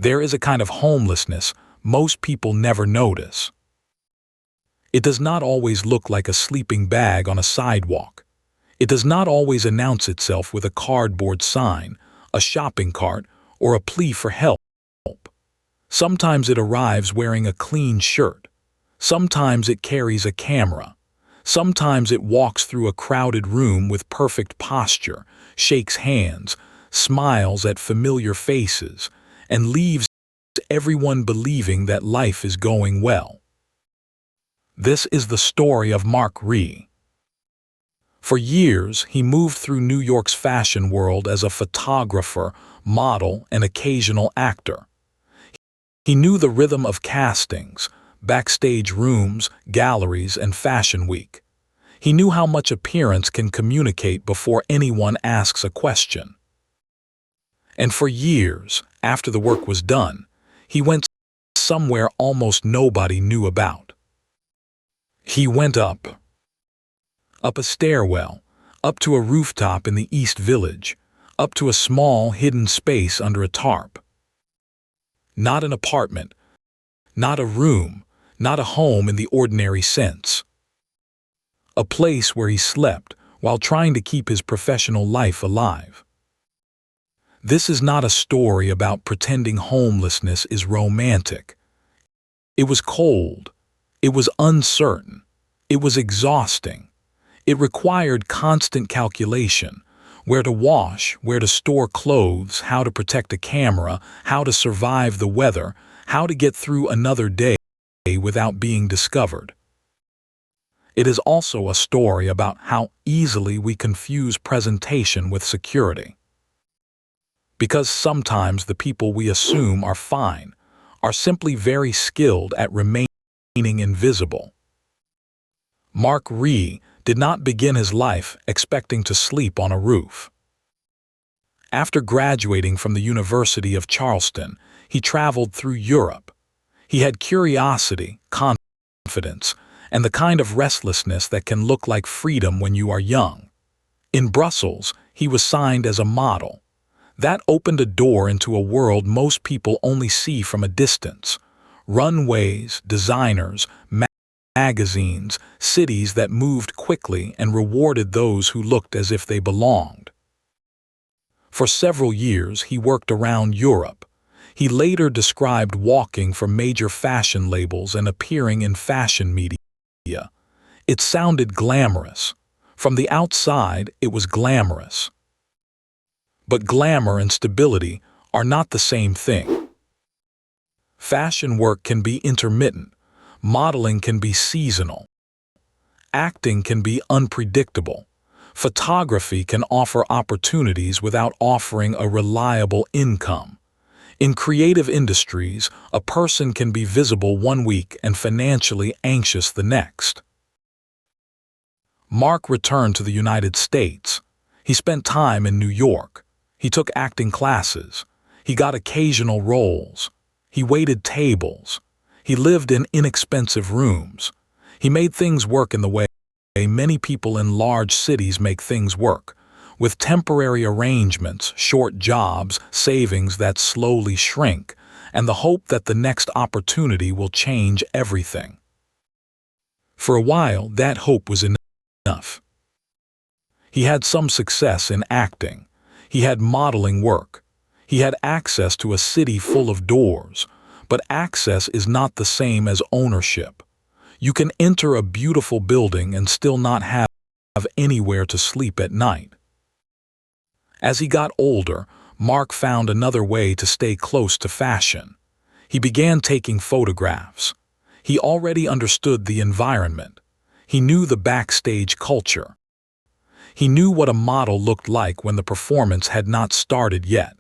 There is a kind of homelessness most people never notice. It does not always look like a sleeping bag on a sidewalk. It does not always announce itself with a cardboard sign, a shopping cart, or a plea for help. Sometimes it arrives wearing a clean shirt. Sometimes it carries a camera. Sometimes it walks through a crowded room with perfect posture, shakes hands, smiles at familiar faces, and leaves everyone believing that life is going well. This is the story of Reay. For years, he moved through New York's fashion world as a photographer, model, and occasional actor. He knew the rhythm of castings, backstage rooms, galleries, and fashion week. He knew how much appearance can communicate before anyone asks a question. And for years, after the work was done, he went somewhere almost nobody knew about. He went up a stairwell, up to a rooftop in the East Village, up to a small hidden space under a tarp. Not an apartment, not a room, not a home in the ordinary sense. A place where he slept while trying to keep his professional life alive. This is not a story about pretending homelessness is romantic. It was cold. It was uncertain. It was exhausting. It required constant calculation, where to wash, where to store clothes, how to protect a camera, how to survive the weather, how to get through another day without being discovered. It is also a story about how easily we confuse presentation with security. Because sometimes the people we assume are fine are simply very skilled at remaining invisible. Reay did not begin his life expecting to sleep on a roof. After graduating from the University of Charleston, he traveled through Europe. He had curiosity, confidence, and the kind of restlessness that can look like freedom when you are young. In Brussels, he was signed as a model. That opened a door into a world most people only see from a distance. Runways, designers, magazines, cities that moved quickly and rewarded those who looked as if they belonged. For several years, he worked around Europe. He later described walking for major fashion labels and appearing in fashion media. It sounded glamorous. From the outside, it was glamorous. But glamour and stability are not the same thing. Fashion work can be intermittent. Modeling can be seasonal. Acting can be unpredictable. Photography can offer opportunities without offering a reliable income. In creative industries, a person can be visible one week and financially anxious the next. Mark returned to the United States. He spent time in New York. He took acting classes. He got occasional roles. He waited tables. He lived in inexpensive rooms. He made things work in the way many people in large cities make things work, with temporary arrangements, short jobs, savings that slowly shrink, and the hope that the next opportunity will change everything. For a while, that hope was enough. He had some success in acting. He had modeling work. He had access to a city full of doors. But access is not the same as ownership. You can enter a beautiful building and still not have anywhere to sleep at night. As he got older, Mark found another way to stay close to fashion. He began taking photographs. He already understood the environment. He knew the backstage culture. He knew what a model looked like when the performance had not started yet.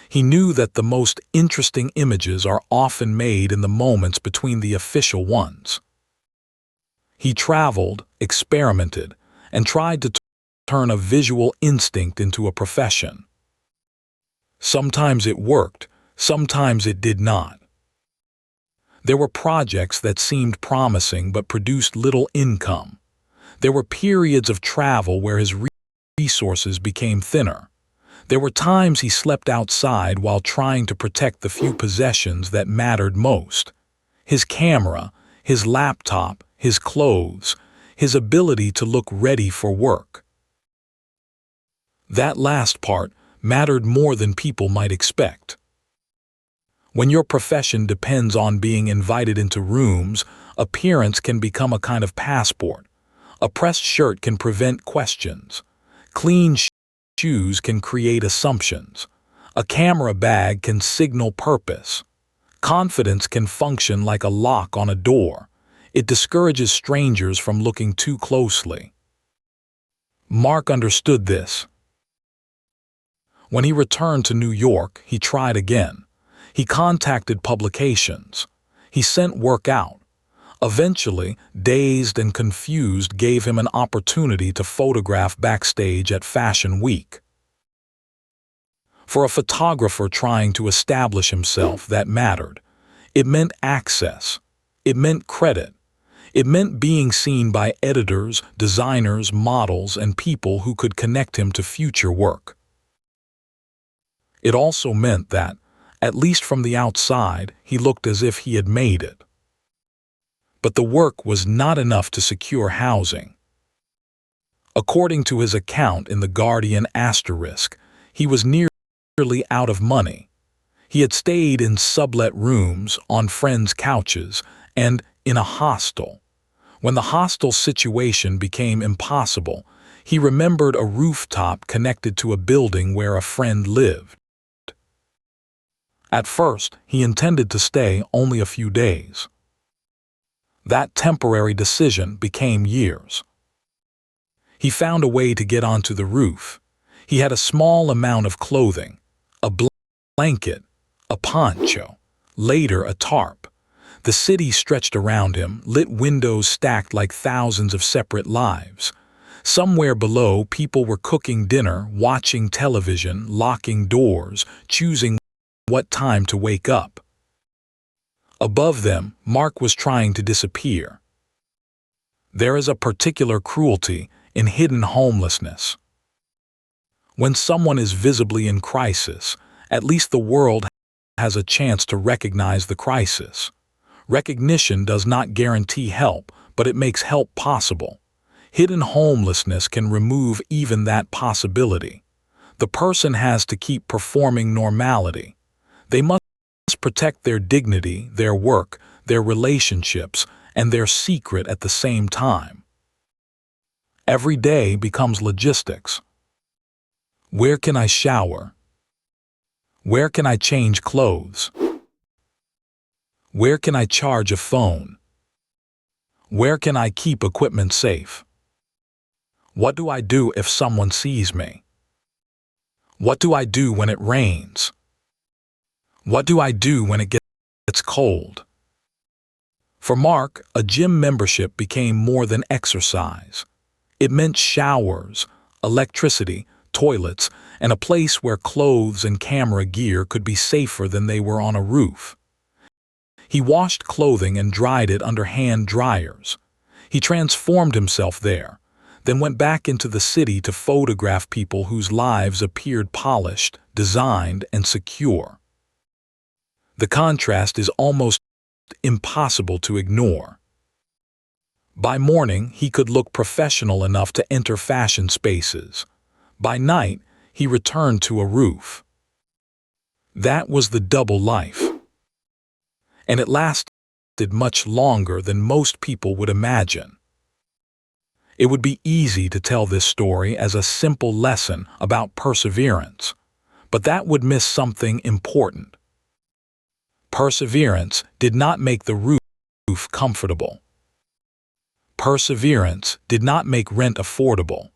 He knew that the most interesting images are often made in the moments between the official ones. He traveled, experimented, and tried to turn a visual instinct into a profession. Sometimes it worked, sometimes it did not. There were projects that seemed promising but produced little income. There were periods of travel where his resources became thinner. There were times he slept outside while trying to protect the few possessions that mattered most: his camera, his laptop, his clothes, his ability to look ready for work. That last part mattered more than people might expect. When your profession depends on being invited into rooms, appearance can become a kind of passport. A pressed shirt can prevent questions. Clean shoes can create assumptions. A camera bag can signal purpose. Confidence can function like a lock on a door. It discourages strangers from looking too closely. Mark understood this. When he returned to New York, he tried again. He contacted publications. He sent work out. Eventually, Dazed and Confused gave him an opportunity to photograph backstage at Fashion Week. For a photographer trying to establish himself, that mattered. It meant access. It meant credit. It meant being seen by editors, designers, models, and people who could connect him to future work. It also meant that, at least from the outside, he looked as if he had made it. But the work was not enough to secure housing. According to his account in The Guardian *, he was nearly out of money. He had stayed in sublet rooms, on friends' couches, and in a hostel. When the hostel situation became impossible, he remembered a rooftop connected to a building where a friend lived. At first, he intended to stay only a few days. That temporary decision became years. He found a way to get onto the roof. He had a small amount of clothing, a blanket, a poncho, later a tarp. The city stretched around him, lit windows stacked like thousands of separate lives. Somewhere below, people were cooking dinner, watching television, locking doors, choosing what time to wake up. Above them, Mark was trying to disappear. There is a particular cruelty in hidden homelessness. When someone is visibly in crisis, at least the world has a chance to recognize the crisis. Recognition does not guarantee help, but it makes help possible. Hidden homelessness can remove even that possibility. The person has to keep performing normality. They must protect their dignity, their work, their relationships, and their secret at the same time. Every day becomes logistics. Where can I shower? Where can I change clothes? Where can I charge a phone? Where can I keep equipment safe? What do I do if someone sees me? What do I do when it rains? What do I do when it gets cold? For Mark, a gym membership became more than exercise. It meant showers, electricity, toilets, and a place where clothes and camera gear could be safer than they were on a roof. He washed clothing and dried it under hand dryers. He transformed himself there, then went back into the city to photograph people whose lives appeared polished, designed, and secure. The contrast is almost impossible to ignore. By morning, he could look professional enough to enter fashion spaces. By night, he returned to a roof. That was the double life. And it lasted much longer than most people would imagine. It would be easy to tell this story as a simple lesson about perseverance, but that would miss something important. Perseverance did not make the roof comfortable. Perseverance did not make rent affordable.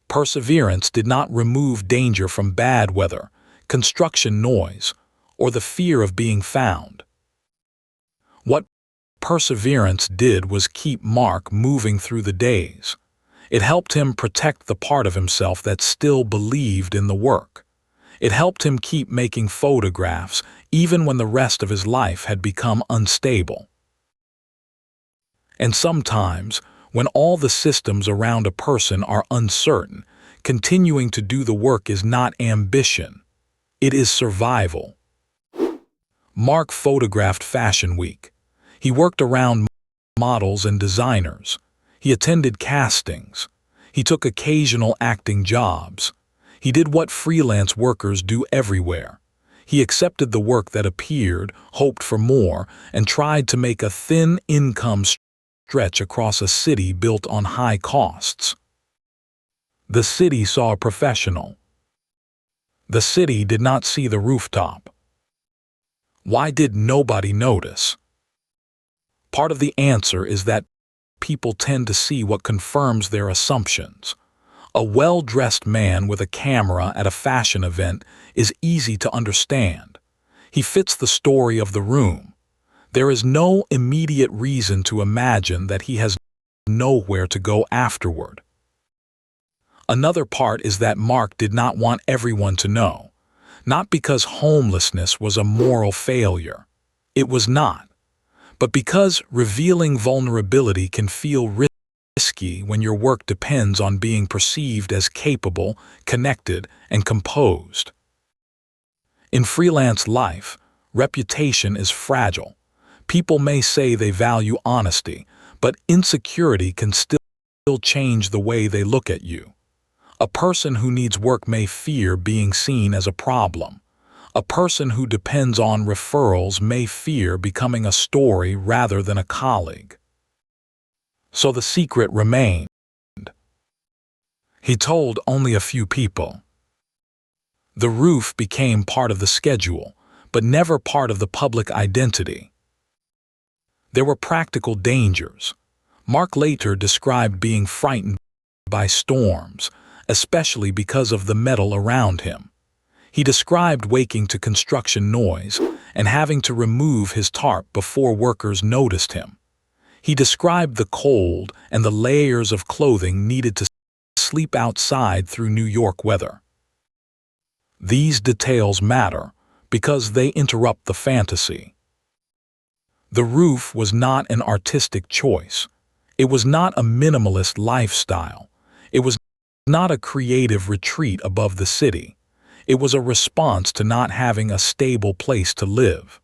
Perseverance did not remove danger from bad weather, construction noise, or the fear of being found. What perseverance did was keep Mark moving through the days. It helped him protect the part of himself that still believed in the work. It helped him keep making photographs even when the rest of his life had become unstable. And sometimes, when all the systems around a person are uncertain, Continuing to do the work is not ambition. It is survival. Mark photographed Fashion Week. He worked around models and designers. He attended castings. He took occasional acting jobs. He did what freelance workers do everywhere. He accepted the work that appeared, hoped for more, and tried to make a thin income stretch across a city built on high costs. The city saw a professional. The city did not see the rooftop. Why did nobody notice? Part of the answer is that people tend to see what confirms their assumptions. A well-dressed man with a camera at a fashion event is easy to understand. He fits the story of the room. There is no immediate reason to imagine that he has nowhere to go afterward. Another part is that Mark did not want everyone to know. Not because homelessness was a moral failure. It was not. But because revealing vulnerability can feel risky when your work depends on being perceived as capable, connected, and composed. In freelance life, reputation is fragile. People may say they value honesty, but insecurity can still change the way they look at you. A person who needs work may fear being seen as a problem. A person who depends on referrals may fear becoming a story rather than a colleague. So the secret remained. He told only a few people. The roof became part of the schedule, but never part of the public identity. There were practical dangers. Mark later described being frightened by storms, especially because of the metal around him. He described waking to construction noise and having to remove his tarp before workers noticed him. He described the cold and the layers of clothing needed to sleep outside through New York weather. These details matter because they interrupt the fantasy. The roof was not an artistic choice. It was not a minimalist lifestyle. It was not a creative retreat above the city. It was a response to not having a stable place to live.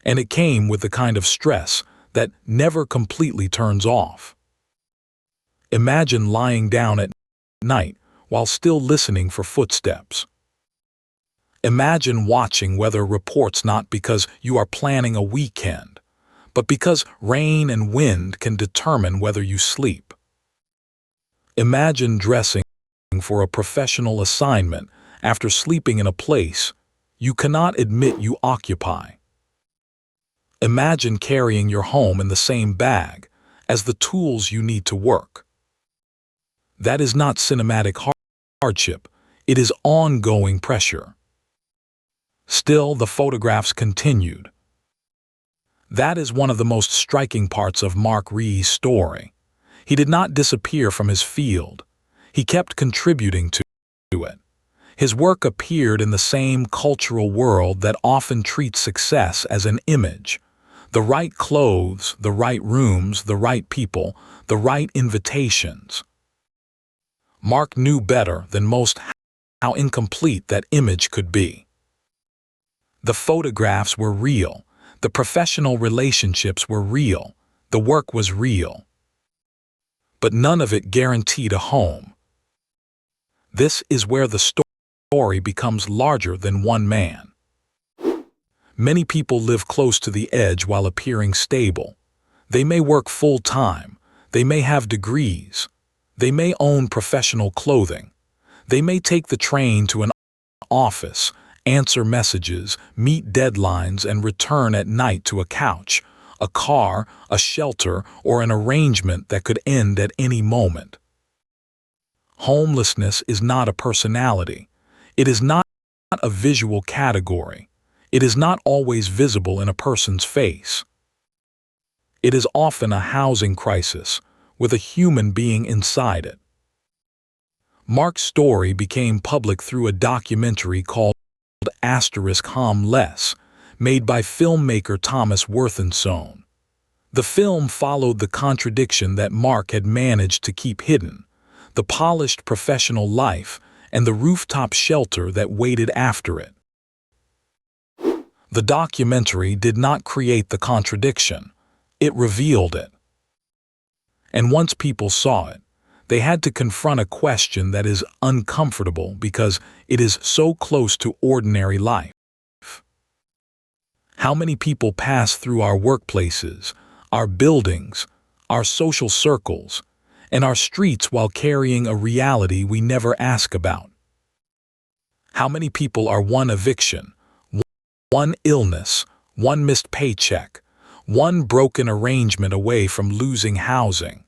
And it came with the kind of stress that never completely turns off. Imagine lying down at night while still listening for footsteps. Imagine watching weather reports not because you are planning a weekend, but because rain and wind can determine whether you sleep. Imagine dressing for a professional assignment after sleeping in a place you cannot admit you occupy. Imagine carrying your home in the same bag as the tools you need to work. That is not cinematic hardship, it is ongoing pressure. Still, the photographs continued. That is one of the most striking parts of Mark Reay's story. He did not disappear from his field. He kept contributing to it. His work appeared in the same cultural world that often treats success as an image. The right clothes, the right rooms, the right people, the right invitations. Mark knew better than most how incomplete that image could be. The photographs were real. The professional relationships were real. The work was real. But none of it guaranteed a home. This is where the story becomes larger than one man. Many people live close to the edge while appearing stable. They may work full-time. They may have degrees. They may own professional clothing. They may take the train to an office, answer messages, meet deadlines, and return at night to a couch, a car, a shelter, or an arrangement that could end at any moment. Homelessness is not a personality. It is not a visual category. It is not always visible in a person's face. It is often a housing crisis, with a human being inside it. Mark's story became public through a documentary called Homelessness, made by filmmaker Thomas Worthington. The film followed the contradiction that Mark had managed to keep hidden, the polished professional life, and the rooftop shelter that waited after it. The documentary did not create the contradiction, it revealed it. And once people saw it, they had to confront a question that is uncomfortable because it is so close to ordinary life. How many people pass through our workplaces, our buildings, our social circles, and our streets while carrying a reality we never ask about? How many people are one eviction, one illness, one missed paycheck, one broken arrangement away from losing housing?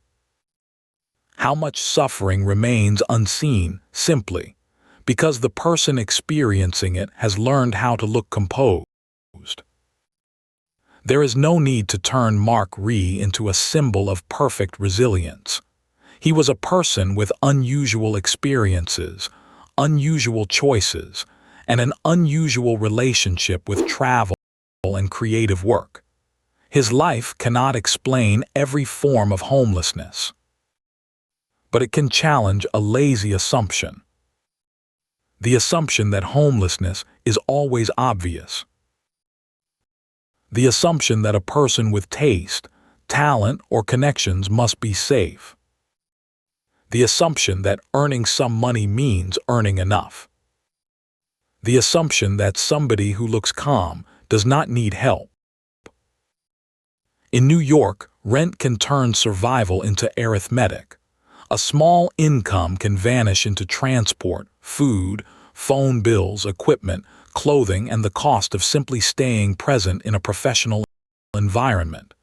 How much suffering remains unseen simply because the person experiencing it has learned how to look composed? There is no need to turn Reay into a symbol of perfect resilience. He was a person with unusual experiences, unusual choices, and an unusual relationship with travel and creative work. His life cannot explain every form of homelessness, but it can challenge a lazy assumption. The assumption that homelessness is always obvious. The assumption that a person with taste, talent, or connections must be safe. The assumption that earning some money means earning enough. The assumption that somebody who looks calm does not need help. In New York, rent can turn survival into arithmetic. A small income can vanish into transport, food, phone bills, equipment, clothing, and the cost of simply staying present in a professional environment.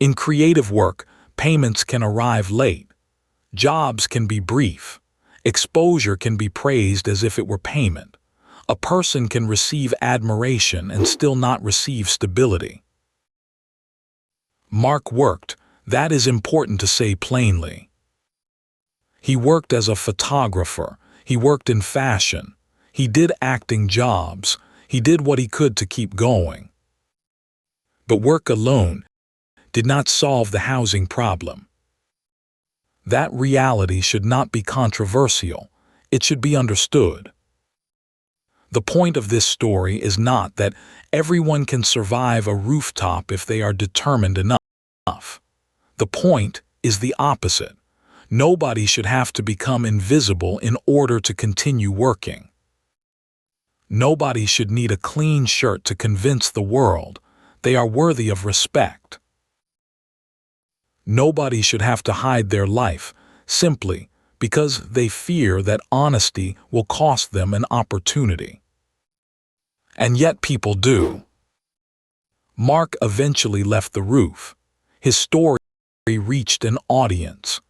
In creative work, payments can arrive late. Jobs can be brief. Exposure can be praised as if it were payment. A person can receive admiration and still not receive stability. Mark worked, that is important to say plainly. He worked as a photographer, he worked in fashion, he did acting jobs, he did what he could to keep going. But work alone did not solve the housing problem. That reality should not be controversial, it should be understood. The point of this story is not that everyone can survive a rooftop if they are determined enough. The point is the opposite. Nobody should have to become invisible in order to continue working. Nobody should need a clean shirt to convince the world they are worthy of respect. Nobody should have to hide their life simply because they fear that honesty will cost them an opportunity. And yet people do. Mark eventually left the roof. His story reached an audience.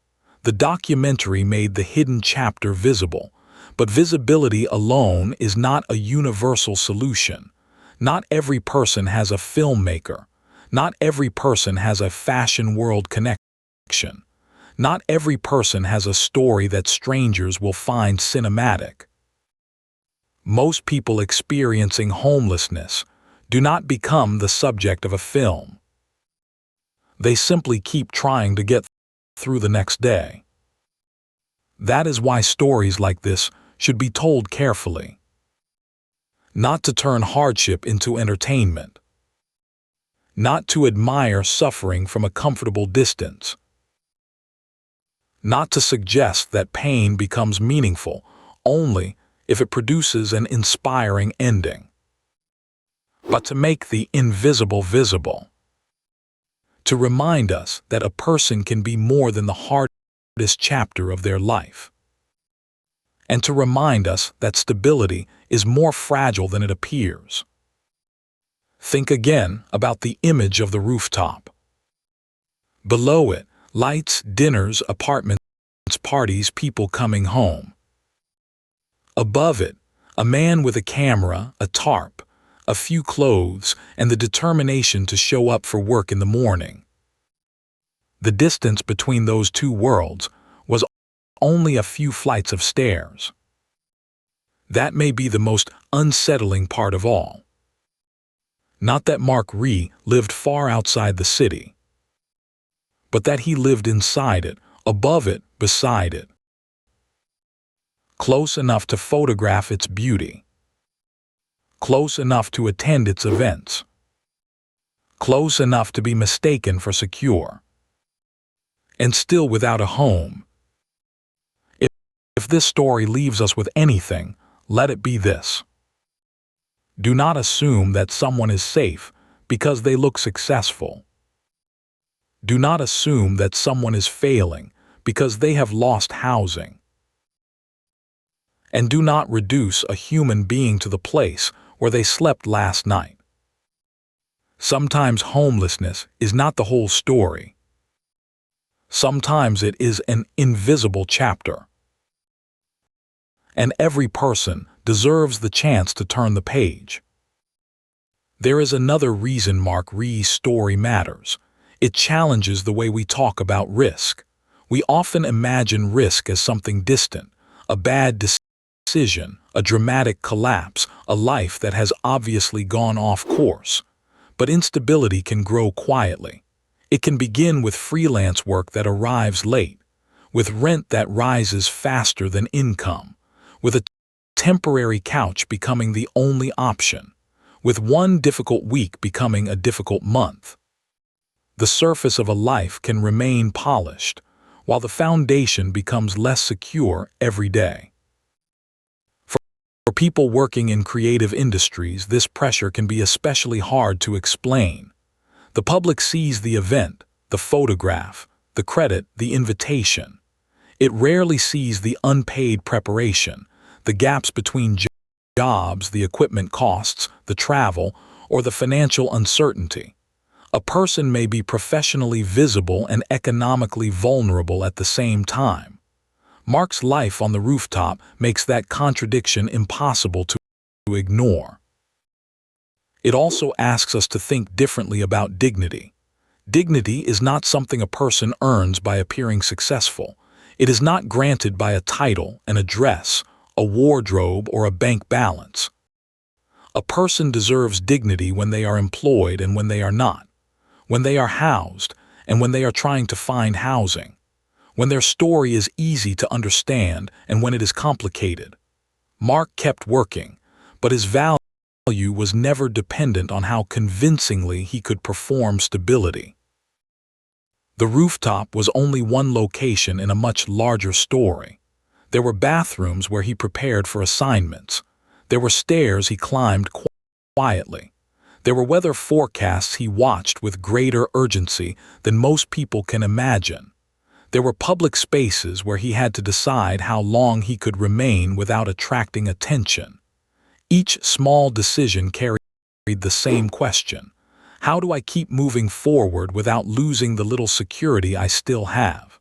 The documentary made the hidden chapter visible, but visibility alone is not a universal solution. Not every person has a filmmaker. Not every person has a fashion world connection. Not every person has a story that strangers will find cinematic. Most people experiencing homelessness do not become the subject of a film. They simply keep trying to get through the next day. That is why stories like this should be told carefully. Not to turn hardship into entertainment. Not to admire suffering from a comfortable distance. Not to suggest that pain becomes meaningful only if it produces an inspiring ending. But to make the invisible visible. To remind us that a person can be more than the hardest chapter of their life. And to remind us that stability is more fragile than it appears. Think again about the image of the rooftop. Below it, lights, dinners, apartments, parties, people coming home. Above it, a man with a camera, a tarp, a few clothes, and the determination to show up for work in the morning. The distance between those two worlds was only a few flights of stairs. That may be the most unsettling part of all. Not that Reay lived far outside the city, but that he lived inside it, above it, beside it. close enough to photograph its beauty, close enough to attend its events, close enough to be mistaken for secure, and still without a home. If this story leaves us with anything, let it be this. Do not assume that someone is safe because they look successful. Do not assume that someone is failing because they have lost housing. And do not reduce a human being to the place where they slept last night. Sometimes homelessness is not the whole story. Sometimes it is an invisible chapter. And every person deserves the chance to turn the page. There is another reason Reay's story matters. It challenges the way we talk about risk. We often imagine risk as something distant, a bad decision, a dramatic collapse, a life that has obviously gone off course. But instability can grow quietly. It can begin with freelance work that arrives late, with rent that rises faster than income, with a temporary couch becoming the only option, with one difficult week becoming a difficult month. The surface of a life can remain polished, while the foundation becomes less secure every day. For people working in creative industries, this pressure can be especially hard to explain. The public sees the event, the photograph, the credit, the invitation. It rarely sees the unpaid preparation, the gaps between jobs, the equipment costs, the travel, or the financial uncertainty. A person may be professionally visible and economically vulnerable at the same time. Mark's life on the rooftop makes that contradiction impossible to ignore. It also asks us to think differently about dignity. Dignity is not something a person earns by appearing successful. It is not granted by a title, an address, a wardrobe, or a bank balance. A person deserves dignity when they are employed and when they are not, when they are housed and when they are trying to find housing, when their story is easy to understand and when it is complicated. Mark kept working, but his value was never dependent on how convincingly he could perform stability. The rooftop was only one location in a much larger story. There were bathrooms where he prepared for assignments. There were stairs he climbed quietly. There were weather forecasts he watched with greater urgency than most people can imagine. There were public spaces where he had to decide how long he could remain without attracting attention. Each small decision carried the same question. How do I keep moving forward without losing the little security I still have?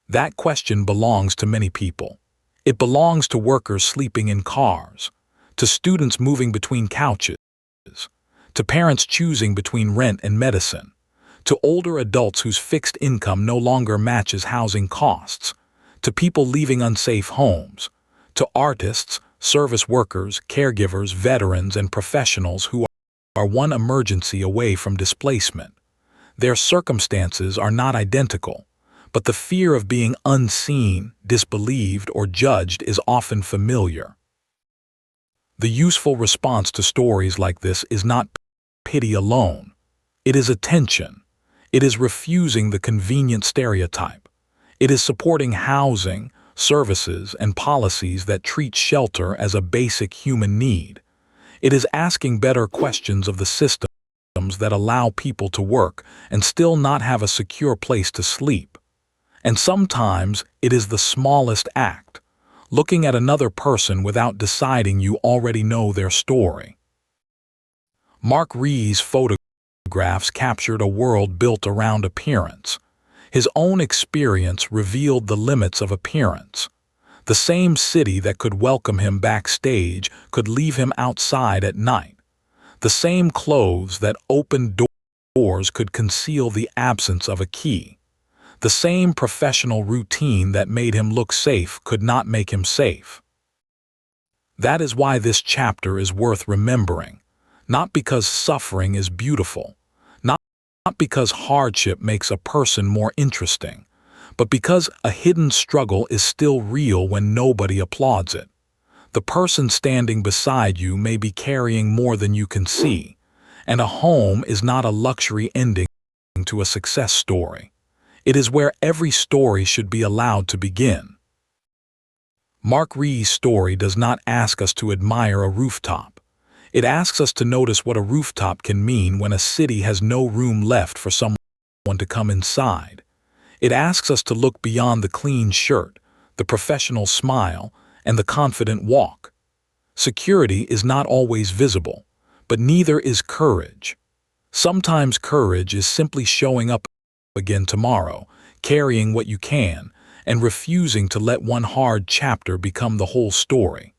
That question belongs to many people. It belongs to workers sleeping in cars, to students moving between couches, to parents choosing between rent and medicine, to older adults whose fixed income no longer matches housing costs, to people leaving unsafe homes, to artists, service workers, caregivers, veterans, and professionals who are one emergency away from displacement. Their circumstances are not identical, but the fear of being unseen, disbelieved, or judged is often familiar. The useful response to stories like this is not pity alone. It is attention. It is refusing the convenient stereotype. It is supporting housing, services, and policies that treat shelter as a basic human need. It is asking better questions of the systems that allow people to work and still not have a secure place to sleep. And sometimes it is the smallest act, looking at another person without deciding you already know their story. Mark Reay's photographs captured a world built around appearance. His own experience revealed the limits of appearance. The same city that could welcome him backstage could leave him outside at night. The same clothes that opened doors could conceal the absence of a key. The same professional routine that made him look safe could not make him safe. That is why this chapter is worth remembering, not because suffering is beautiful, not because hardship makes a person more interesting, but because a hidden struggle is still real when nobody applauds it. The person standing beside you may be carrying more than you can see, and a home is not a luxury ending to a success story. It is where every story should be allowed to begin. Mark Reay's story does not ask us to admire a rooftop. It asks us to notice what a rooftop can mean when a city has no room left for someone to come inside. It asks us to look beyond the clean shirt, the professional smile, and the confident walk. Security is not always visible, but neither is courage. Sometimes courage is simply showing up again tomorrow, carrying what you can, and refusing to let one hard chapter become the whole story.